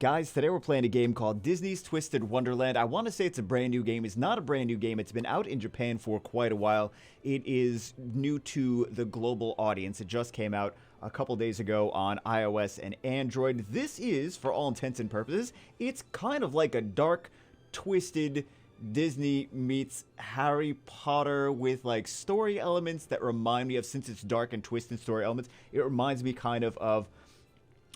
Guys, today we're playing a game called Disney's Twisted Wonderland. I want to say it's a brand new game. It's not a brand new game. It's been out in Japan for quite a while. It is new to the global audience. It just came out a couple days ago on iOS and Android. This is, for all intents and purposes, it's kind of like a dark, twisted Disney meets Harry Potter with like story elements that remind me of, since it's dark and twisted story elements, it reminds me kind of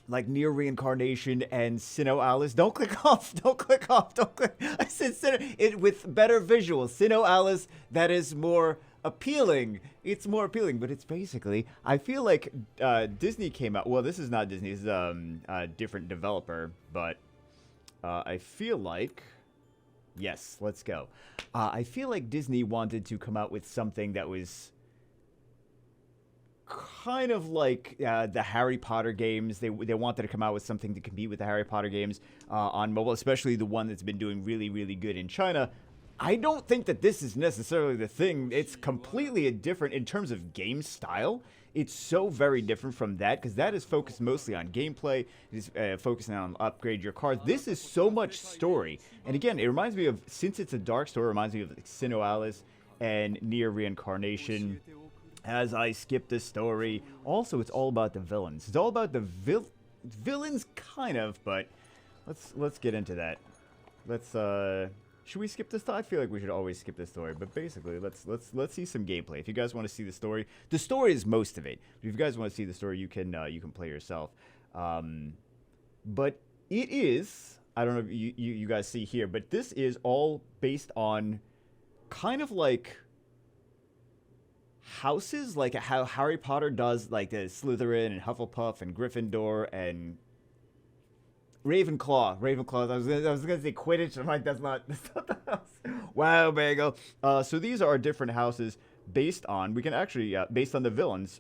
like Near Reincarnation and Sinoalice. Don't click off. Don't click off. Don't click. I said it with better visuals. Sinoalice, that is more appealing. It's more appealing, but it's basically, I feel like Disney came out. Well, this is not Disney. This is a different developer, but I feel like, yes, let's go. I feel like Disney wanted to come out with something that was kind of like the Harry Potter games. They wanted to come out with something to compete with the Harry Potter games on mobile, especially the one that's been doing really, really good in China. I don't think that this is necessarily the thing. It's completely different in terms of game style. It's so very different from that, because that is focused mostly on gameplay. It is focusing on upgrade your cars. This is so much story. And again, it reminds me of, since it's a dark story, it reminds me of like Sinoalice and Near Reincarnation. As I skip the story, also it's all about the villains. It's all about the villains, kind of, but let's get into that. Let's should we skip this story? I feel like we should always skip this story, but basically let's see some gameplay. If you guys want to see the story is most of it. If you guys want to see the story, you can play yourself. But it is, I don't know if you guys see here, but this is all based on kind of like houses, like how Harry Potter does, like the Slytherin and Hufflepuff and Gryffindor and Ravenclaw. I was gonna say Quidditch. I'm like, that's not the house. Wow, bagel. So these are different houses based on, we can actually based on the villains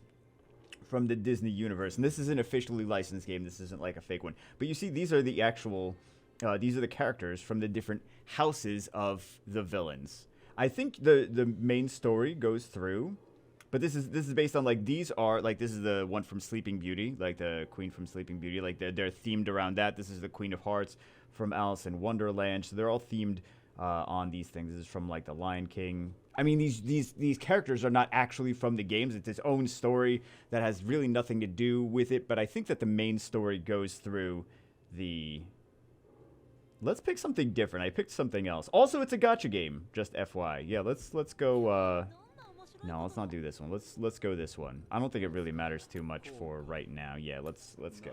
from the Disney universe. And this is an officially licensed game. This isn't like a fake one. But you see, these are the actual, these are the characters from the different houses of the villains. I think the main story goes through. But this is based on, like, these are, like, this is the one from Sleeping Beauty, like the Queen from Sleeping Beauty, like they're themed around that. This is the Queen of Hearts from Alice in Wonderland. So they're all themed on these things. This is from, like, the Lion King. I mean, these characters are not actually from the games. It's its own story that has really nothing to do with it. But I think that the main story goes through the... Let's pick something different. I picked something else. Also, it's a gacha game, just FY. Yeah, let's go, no, let's not do this one. Let's go this one. I don't think it really matters too much for right now. Yeah, let's go.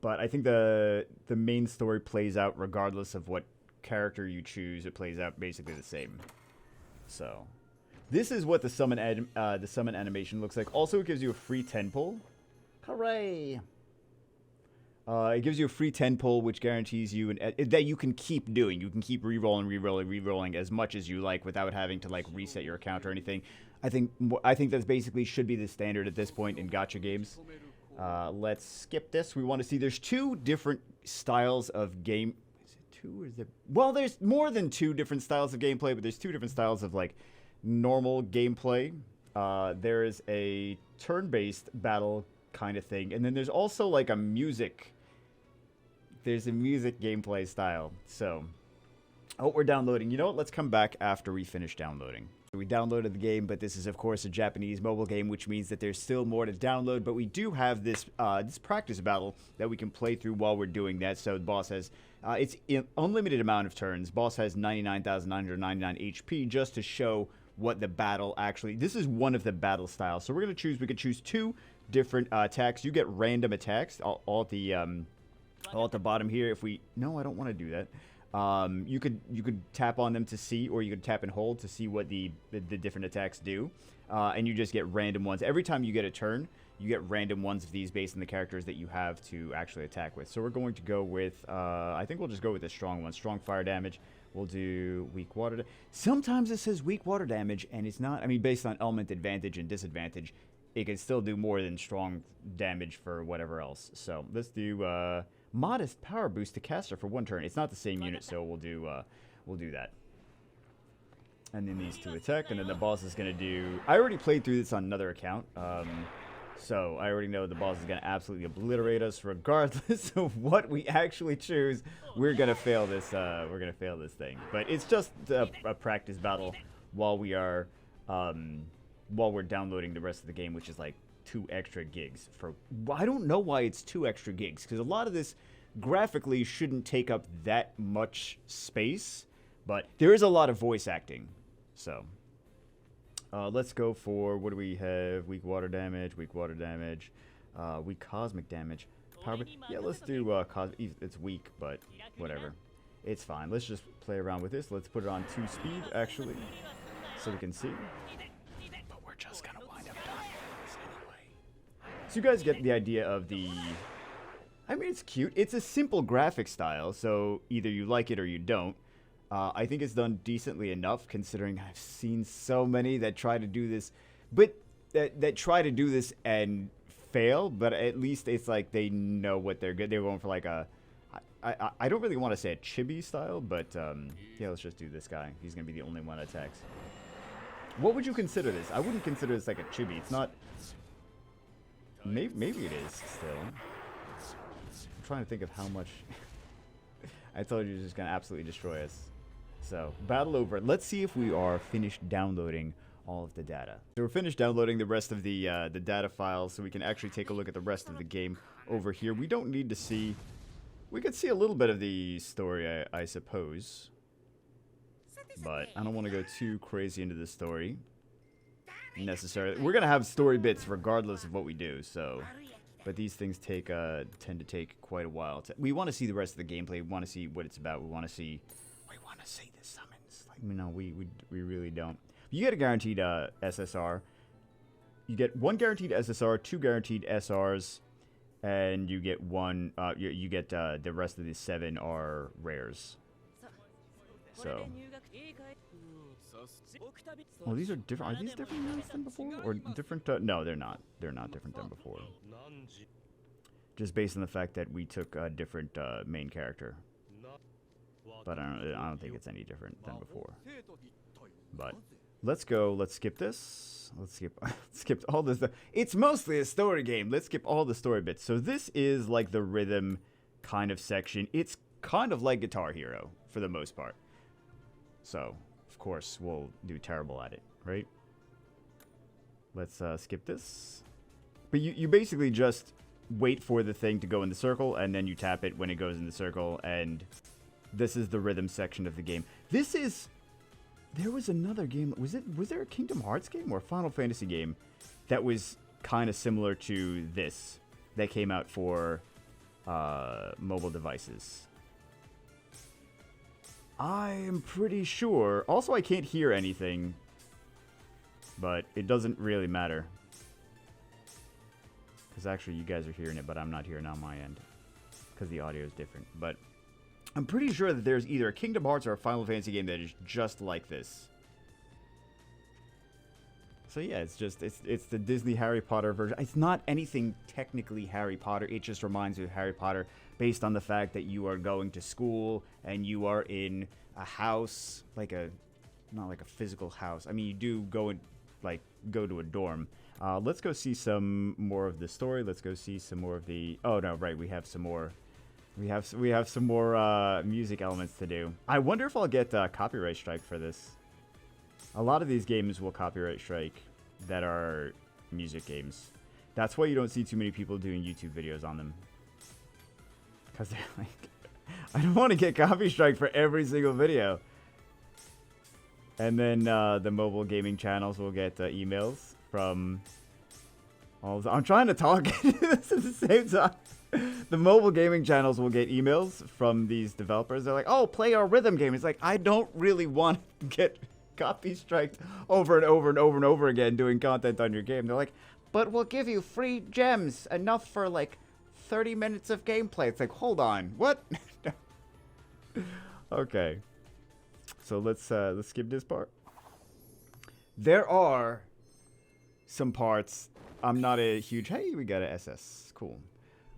But I think the main story plays out regardless of what character you choose. It plays out basically the same. So, this is what the summon animation looks like. Also, it gives you a free 10 pull. Hooray! It gives you a free 10 pull, which guarantees you that you can keep doing. You can keep re-rolling as much as you like without having to like reset your account or anything. I think that's basically should be the standard at this point in gacha games. Let's skip this. We want to see, there's two different styles of game. Is it two or is it? Well, there's more than two different styles of gameplay, but there's two different styles of like normal gameplay. There is a turn-based battle kind of thing, and then there's also like a music. There's a music gameplay style. So, oh, we're downloading. You know what? Let's come back after we finish downloading. We downloaded the game, but this is, of course, a Japanese mobile game, which means that there's still more to download. But we do have this this practice battle that we can play through while we're doing that. So the boss has, it's an unlimited amount of turns. Boss has 99,999 HP just to show what the battle actually... This is one of the battle styles. So we're going to choose... We could choose two different attacks. You get random attacks all at the bottom here. If we... No, I don't want to do that. You could tap on them to see, or you could tap and hold to see what the different attacks do. And you just get random ones. Every time you get a turn, you get random ones of these based on the characters that you have to actually attack with. So we're going to go with... I think we'll just go with the strong one. Strong fire damage. We'll do weak water. Sometimes it says weak water damage, and it's not... I mean, based on element advantage and disadvantage, it can still do more than strong damage for whatever else. So let's do modest power boost to caster for one turn. It's not the same unit, so we'll do that. And then these two attack, and then the boss is gonna do... I already played through this on another account. So I already know the boss is going to absolutely obliterate us regardless of what we actually choose. We're going to fail this. We're going to fail this thing. But it's just a practice battle while we're downloading the rest of the game, which is like 2 extra gigs. I don't know why it's 2 extra gigs, because a lot of this graphically shouldn't take up that much space, but there is a lot of voice acting. So let's go for, what do we have? Weak water damage, weak cosmic damage. Power, yeah, let's do it's weak, but whatever. It's fine. Let's just play around with this. Let's put it on 2 speed, actually, so we can see. But we're just going to wind up dying this anyway. So you guys get the idea of the... I mean, it's cute. It's a simple graphic style, so either you like it or you don't. I think it's done decently enough, considering I've seen so many that try to do this, but that try to do this and fail. But at least it's like they know what they're good. They're going for like a, I don't really want to say a chibi style, but yeah, let's just do this guy. He's gonna be the only one that attacks. What would you consider this? I wouldn't consider this like a chibi. It's not. Maybe it is still. I'm trying to think of how much. I told you it's just gonna absolutely destroy us. So, battle over. Let's see if we are finished downloading all of the data. So we're finished downloading the rest of the data files, so we can actually take a look at the rest of the game over here. We don't need to see... We could see a little bit of the story, I suppose. But I don't want to go too crazy into the story necessarily. We're going to have story bits regardless of what we do, so... But these things tend to take quite a while. We want to see the rest of the gameplay. We want to see what it's about. We want to see the summons. Like, no, we really don't. You get a guaranteed SSR. You get 1 guaranteed SSR, 2 guaranteed SRs, and you get 1. You get the rest of the 7 are rares. So. Oh, these are different. Are these different ones than before, or different? No, they're not. They're not different than before. Just based on the fact that we took a different main character. But I don't think it's any different than before. But let's go. Let's skip this. Let's skip all this. It's mostly a story game. Let's skip all the story bits. So this is like the rhythm kind of section. It's kind of like Guitar Hero for the most part. So of course we'll do terrible at it, right? Let's skip this. But you basically just wait for the thing to go in the circle, and then you tap it when it goes in the circle, and this is the rhythm section of the game. This is... There was another game... Was there a Kingdom Hearts game or a Final Fantasy game that was kind of similar to this that came out for mobile devices? I am pretty sure. Also, I can't hear anything, but it doesn't really matter. Because actually, you guys are hearing it, but I'm not hearing it on my end. Because the audio is different. But I'm pretty sure that there's either a Kingdom Hearts or a Final Fantasy game that is just like this. So yeah, it's the Disney Harry Potter version. It's not anything technically Harry Potter. It just reminds you of Harry Potter based on the fact that you are going to school and you are in a house, not like a physical house. I mean, you do go to a dorm. Let's go see some more of the story. Let's go see some more of the... Oh no, right, we have some more. We have some more music elements to do. I wonder if I'll get copyright strike for this. A lot of these games will copyright strike that are music games. That's why you don't see too many people doing YouTube videos on them. Because they're like, I don't want to get copy strike for every single video. And then the mobile gaming channels will get emails from all of the... I'm trying to talk this at the same time. The mobile gaming channels will get emails from these developers. They're like, oh, play our rhythm game. It's like, I don't really want to get copy striked over and over and over and over again doing content on your game. They're like, but we'll give you free gems, enough for like 30 minutes of gameplay. It's like, hold on, what? Okay, so let's skip this part. There are some parts. I'm not a huge... Hey, we got an SS. Cool.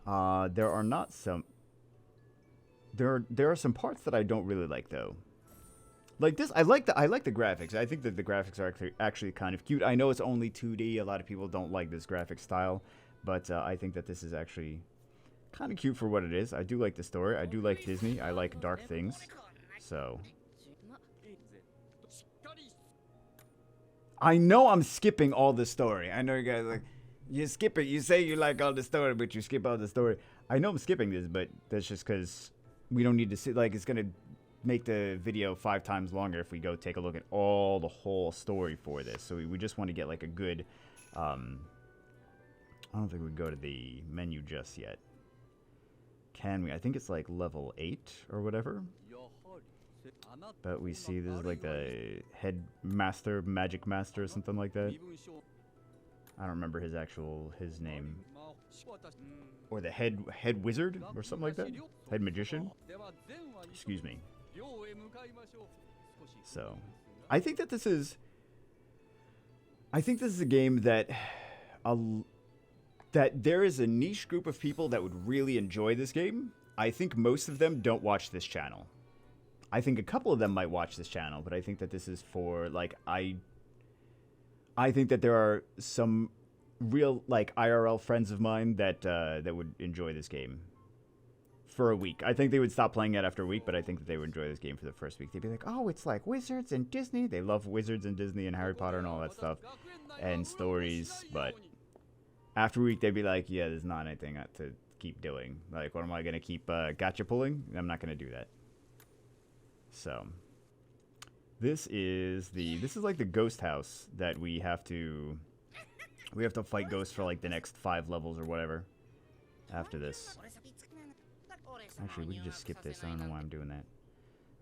There are not some... There are some parts that I don't really like, though. Like this, I like the graphics. I think that the graphics are actually kind of cute. I know it's only 2D. A lot of people don't like this graphic style, but I think that this is actually kind of cute for what it is. I do like the story. I do like Disney. I like dark things. So I know I'm skipping all the story. I know you guys like you skip it. You say you like all the story, but you skip all the story. I know I'm skipping this, but that's just because we don't need to see. Like it's gonna make the video 5 times longer if we go take a look at all the whole story for this. So we just want to get like a good. I don't think we'd go to the menu just yet. Can we? I think it's like level 8 or whatever. But we see this is like the headmaster, magic master, or something like that. I don't remember his name. Or the head wizard or something like that. Head magician. Excuse me. So, I think this is a game that that there is a niche group of people that would really enjoy this game. I think most of them don't watch this channel. I think a couple of them might watch this channel, but I think that this is for, like, I think that there are some real, like, IRL friends of mine that that would enjoy this game for a week. I think they would stop playing it after a week, but I think that they would enjoy this game for the first week. They'd be like, oh, it's like wizards and Disney. They love wizards and Disney and Harry Potter and all that stuff and stories, but after a week, they'd be like, yeah, there's not anything to keep doing. Like, what am I going to keep gacha pulling? I'm not going to do that. So, this is like the ghost house that we have to fight ghosts for like the next 5 levels or whatever after this. Actually, we can just skip this. I don't know why I'm doing that.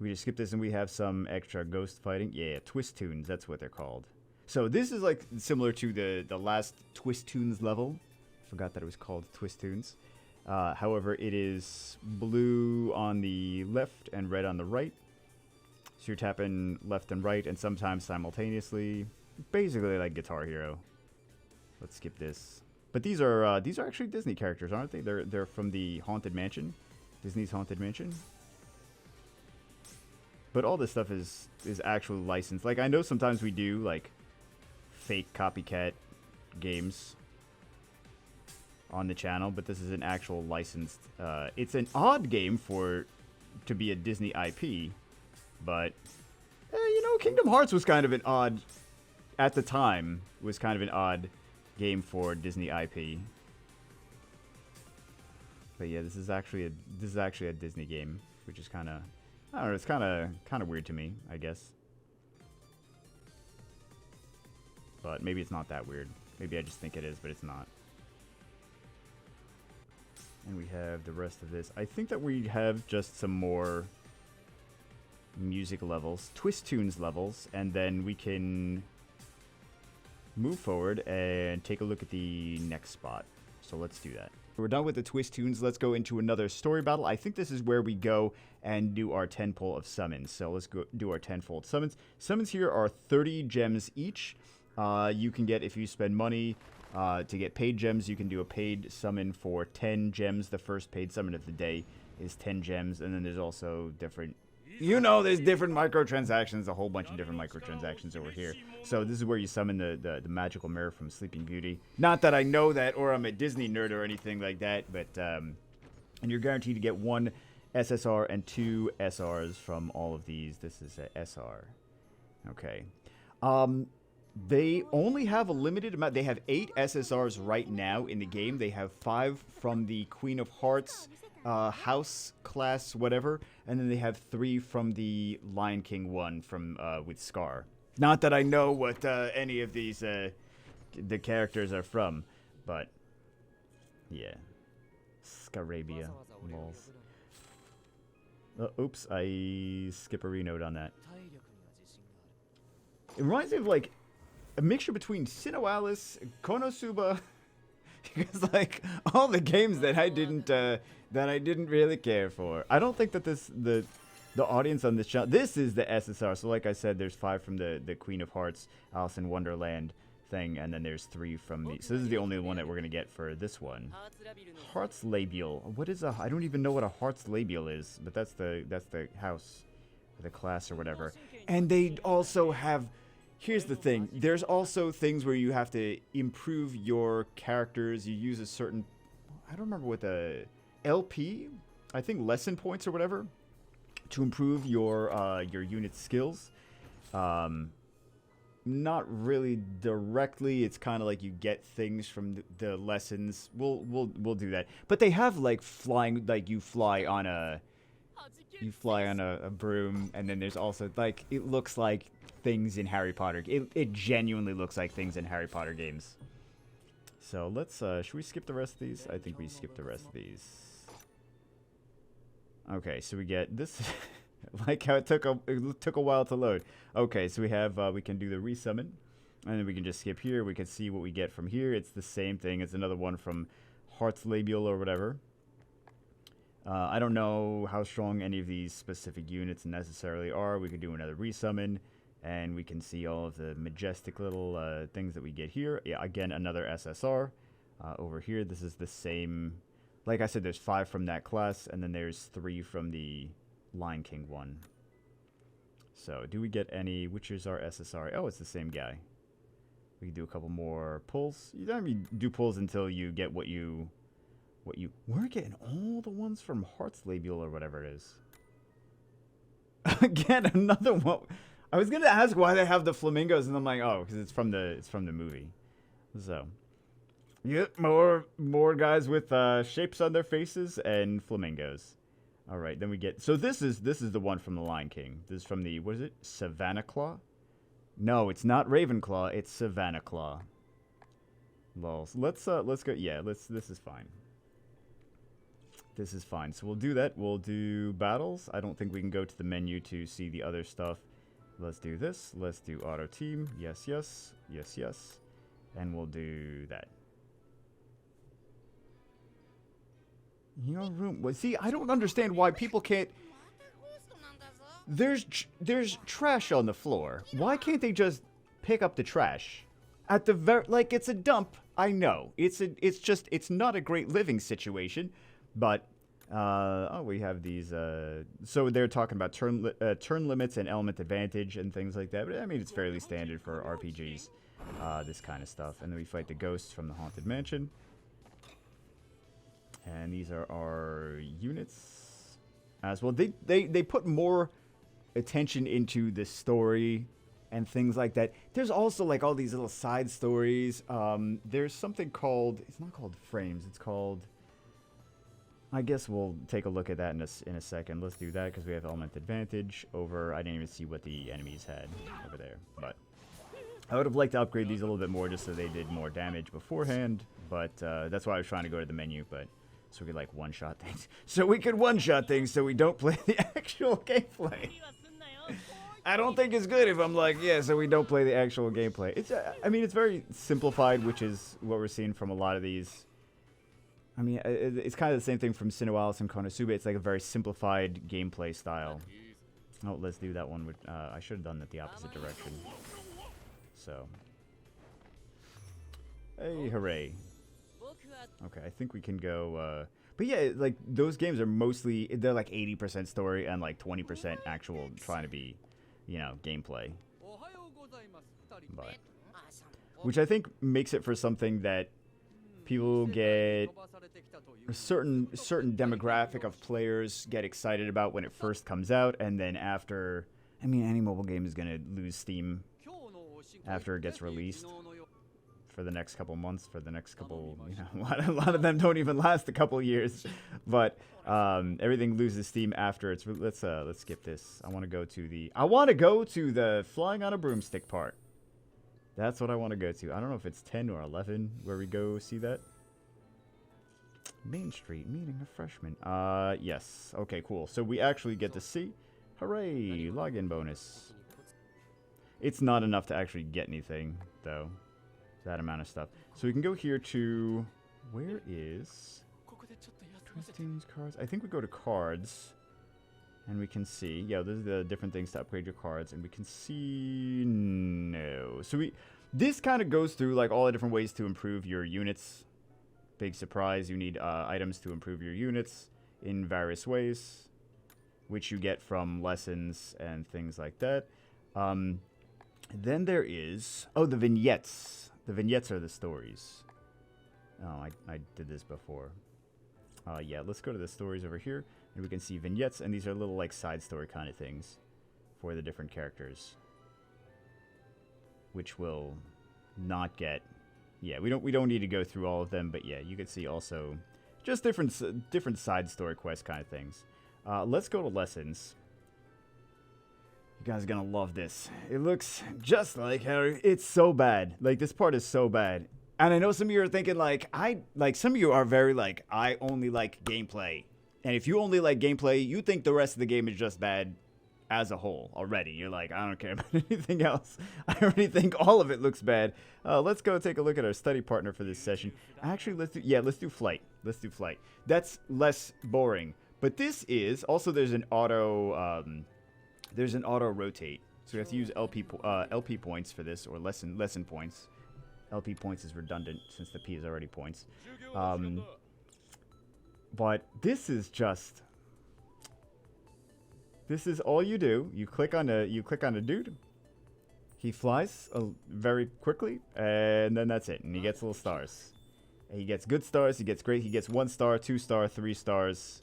We just skip this and we have some extra ghost fighting. Yeah, twist tunes, that's what they're called. So this is like similar to the last Twist Tunes level. Forgot that it was called Twist Tunes. However, it is blue on the left and red on the right. So you're tapping left and right and sometimes simultaneously. Basically like Guitar Hero. Let's skip this. But these are actually Disney characters, aren't they? They're from the Haunted Mansion. Disney's Haunted Mansion. But all this stuff is actually licensed. Like I know sometimes we do like fake copycat games on the channel, but this is an actual licensed. It's an odd game to be a Disney IP, but you know, Kingdom Hearts was kind of an odd at the time. Was kind of an odd game for Disney IP. But yeah, this is actually a Disney game, which is kind of, I don't know, it's kind of weird to me, I guess. But maybe it's not that weird. Maybe I just think it is, but it's not. And we have the rest of this. I think that we have just some more music levels, Twist Tunes levels, and then we can move forward and take a look at the next spot. So let's do that. We're done with the Twist Tunes. Let's go into another story battle. I think this is where we go and do our 10 pull of summons. So let's go do our 10-fold summons. Summons here are 30 gems each. You can get, if you spend money to get paid gems, you can do a paid summon for 10 gems. The first paid summon of the day is 10 gems. And then there's also different, you know, there's different microtransactions, a whole bunch of different microtransactions over here. So this is where you summon the magical mirror from Sleeping Beauty. Not that I know that or I'm a Disney nerd or anything like that, but and you're guaranteed to get 1 SSR and 2 SRs from all of these. This is a SR. Okay. They only have a limited amount. They have 8 SSRs right now in the game. They have 5 from the Queen of Hearts house class, whatever, and then they have 3 from the Lion King one from with Scar. Not that I know what any of these the characters are from, but yeah, Scarabia. Oops, I skip a renote on that. It reminds me of like a mixture between Sinoalice, Konosuba, because like all the games that I didn't really care for. I don't think that the audience on this channel. This is the SSR. So like I said, there's 5 from the Queen of Hearts, Alice in Wonderland thing, and then there's 3 from the. So this is the only one that we're gonna get for this one. Hearts Labial. What is a? I don't even know what a Hearts Labial is, but that's the house, the class or whatever. And they also have. Here's the thing. There's also things where you have to improve your characters. You use a certain. I don't remember what the LP. I think lesson points or whatever, to improve your unit's skills. Not really directly. It's kind of like you get things from the lessons. We'll do that. But they have like flying, like you fly on a broom, and then there's also like it looks like things in Harry Potter. It genuinely looks like things in Harry Potter games. So let's should we skip the rest of these? I think we skip the rest of these. Okay, so we get this. Like how it took a while to load. Okay, so we have we can do the resummon, and then we can just skip here. We can see what we get from here. It's the same thing. It's another one from Heart's Labial or whatever. I don't know how strong any of these specific units necessarily are. We could do another resummon, and we can see all of the majestic little things that we get here. Yeah, again, another SSR. Over here, this is the same. Like I said, there's 5 from that class, and then there's 3 from the Lion King one. So, do we get any? Which is our SSR? Oh, it's the same guy. We can do a couple more pulls. You don't even do pulls until you get what you. We're getting all the ones from Heart's Labial or whatever it is. Again, another one. I was gonna ask why they have the flamingos, and I'm like, oh, because it's from the movie. So, yep, more guys with shapes on their faces and flamingos. All right, then we get. So this is the one from the Lion King. This is from the, what is it? Savannah Claw? No, it's not Ravenclaw. It's Savannah Claw. Lols. Let's go. Yeah, this is fine. This is fine. So we'll do that. We'll do battles. I don't think we can go to the menu to see the other stuff. Let's do this. Let's do auto team. Yes, yes, yes, yes, and we'll do that. Your room. Well, see, I don't understand why people can't. There's trash on the floor. Why can't they just pick up the trash? At the like it's a dump. I know. It's not a great living situation, but oh, we have these so they're talking about turn limits and element advantage and things like that. But I mean, it's fairly standard for RPGs. This kind of stuff. And then we fight the ghosts from the Haunted Mansion. And these are our units as well. They put more attention into the story and things like that. There's also like all these little side stories. There's something called, it's not called frames, it's called, I guess we'll take a look at that in a second. Let's do that because we have element advantage over, I didn't even see what the enemies had over there. But I would have liked to upgrade these a little bit more just so they did more damage beforehand. But that's why I was trying to go to the menu, but so we could like one-shot things. So we could one-shot things so we don't play the actual gameplay. I don't think it's good if I'm like, yeah, so we don't play the actual gameplay. It's, I mean, it's very simplified, which is what we're seeing from a lot of these. I mean, it's kind of the same thing from Sinoalice and Konosuba. It's like a very simplified gameplay style. Oh, let's do that one. With, I should have done it the opposite direction. So. Hey, hooray. Okay, I think we can go, but yeah, like, those games are mostly, they're like 80% story and like 20% actual trying to be, you know, gameplay. But, which I think makes it for something that people get, a certain demographic of players get excited about when it first comes out, and then after, I mean, any mobile game is going to lose steam after it gets released. For the next couple months, for the next couple, you know, a lot of them don't even last a couple years, but everything loses steam after it's. Let's skip this. I want to go to the flying on a broomstick part. That's what I want to go to. I don't know if it's 10 or 11 where we go see that. Main Street meeting a freshman. Yes. Okay, cool. So we actually get to see. Hooray! Login bonus. It's not enough to actually get anything though. That amount of stuff. So we can go here to, where is Tristan's cards? I think we go to cards, and we can see, yeah, those are the different things to upgrade your cards, and we can see, no. So this kind of goes through like all the different ways to improve your units. Big surprise, you need items to improve your units in various ways, which you get from lessons and things like that. Then there is, oh, the vignettes. The vignettes are the stories. Oh, I did this before. Yeah, let's go to the stories over here, and we can see vignettes, and these are little like side story kind of things for the different characters, which will not get. Yeah, we don't need to go through all of them, but yeah, you can see also just different side story quest kind of things. Let's go to lessons. You guys are gonna love this. It looks just like Harry. It's so bad. Like, this part is so bad. And I know some of you are thinking, like, some of you are very, like, I only like gameplay. And if you only like gameplay, you think the rest of the game is just bad as a whole already. You're like, I don't care about anything else. I already think all of it looks bad. Let's go take a look at our study partner for this session. Actually, let's do flight. Let's do flight. That's less boring. But this is, also there's an auto rotate. So we have to use LP points for this, or lesson points. LP points is redundant since the P is already points. But this is just, this is all you do. You click on a dude. He flies very quickly, and then that's it. And he gets little stars. And he gets good stars. He gets great. He gets 1 star, 2 star, 3 stars.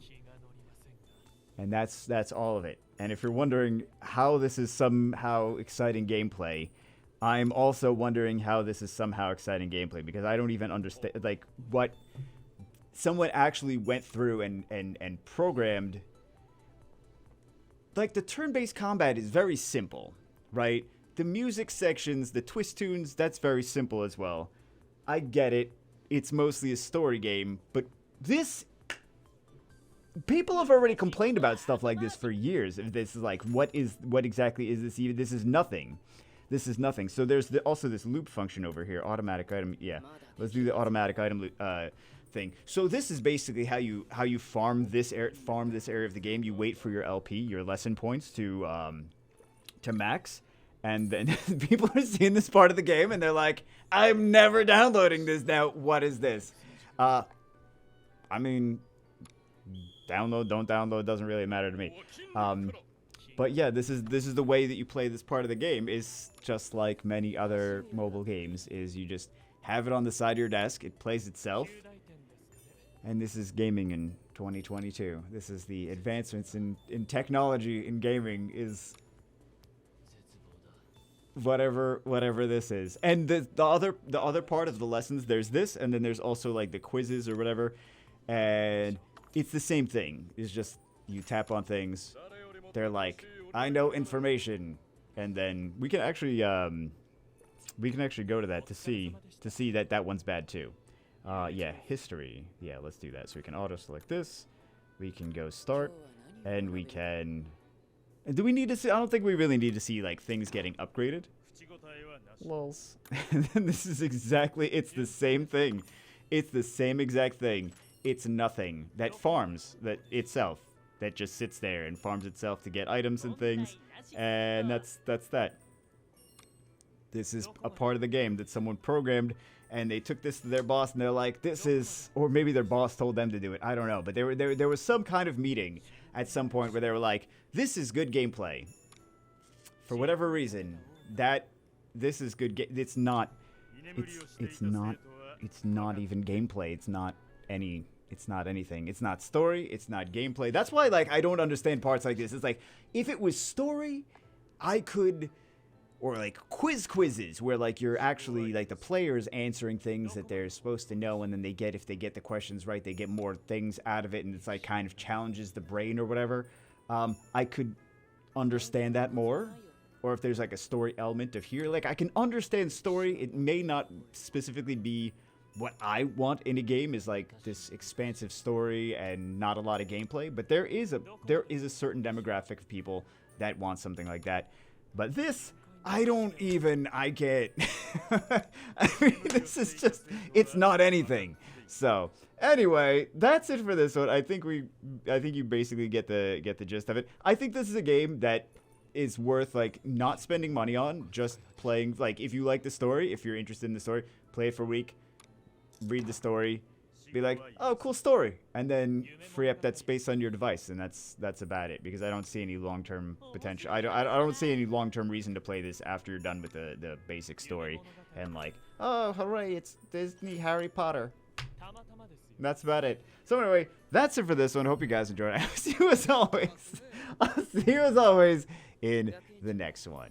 And that's all of it. And if you're wondering how this is somehow exciting gameplay, I'm also wondering how this is somehow exciting gameplay, because I don't even understand, like, what someone actually went through and programmed. Like, the turn-based combat is very simple, right? The music sections, the twist tunes, that's very simple as well. I get it. It's mostly a story game, but this... People have already complained about stuff like this for years. If this is like, what exactly is this even? This is nothing. This is nothing. So there's also this loop function over here. Automatic item. Yeah, let's do the automatic item thing. So this is basically how you farm this area of the game. You wait for your LP, your lesson points to max, and then people are seeing this part of the game and they're like, I'm never downloading this now. What is this? I mean, download, don't download, doesn't really matter to me. But yeah, this is the way that you play this part of the game. Is just like many other mobile games. Is you just have it on the side of your desk. It plays itself. And this is gaming in 2022. This is the advancements in technology in gaming. Is whatever this is. And the other part of the lessons, there's this, and then there's also like the quizzes or whatever, and it's the same thing. It's just you tap on things. They're like, I know information, and then we can actually go to that to see that one's bad too. Yeah, history. Yeah, let's do that. So we can auto select this. We can go start, and we can. And do we need to see? I don't think we really need to see like things getting upgraded. Lols. And then this is exactly. It's the same thing. It's the same exact thing. It's nothing that farms that itself. That just sits there and farms itself to get items and things, and that's that. This is a part of the game that someone programmed, and they took this to their boss, and they're like, "This is," or maybe their boss told them to do it. I don't know, but there was some kind of meeting at some point where they were like, "This is good gameplay." For whatever reason, this is good. It's not. It's not even gameplay. It's not any. It's not anything. It's not story. It's not gameplay. That's why, like, I don't understand parts like this. It's like, if it was story, I could, or like quizzes where like you're actually like the players answering things that they're supposed to know, and then if they get the questions right, they get more things out of it, and it's like kind of challenges the brain or whatever. I could understand that more. Or if there's like a story element of here, like I can understand story. It may not specifically be what I want in a game, is like this expansive story and not a lot of gameplay, but there is a certain demographic of people that want something like that. But this, I get. I mean, this is just, it's not anything. So anyway, that's it for this one. I think you basically get the gist of it. I think this is a game that is worth like not spending money on, just playing. Like, if you like the story, if you're interested in the story, play it for a week. Read the story, be like, oh, cool story, and then free up that space on your device, and that's about it. Because I don't see any long-term potential. I don't see any long-term reason to play this after you're done with the basic story, and like, oh, hooray, it's Disney Harry Potter. That's about it. So anyway, that's it for this one. Hope you guys enjoyed. I'll see you as always. I'll see you as always in the next one.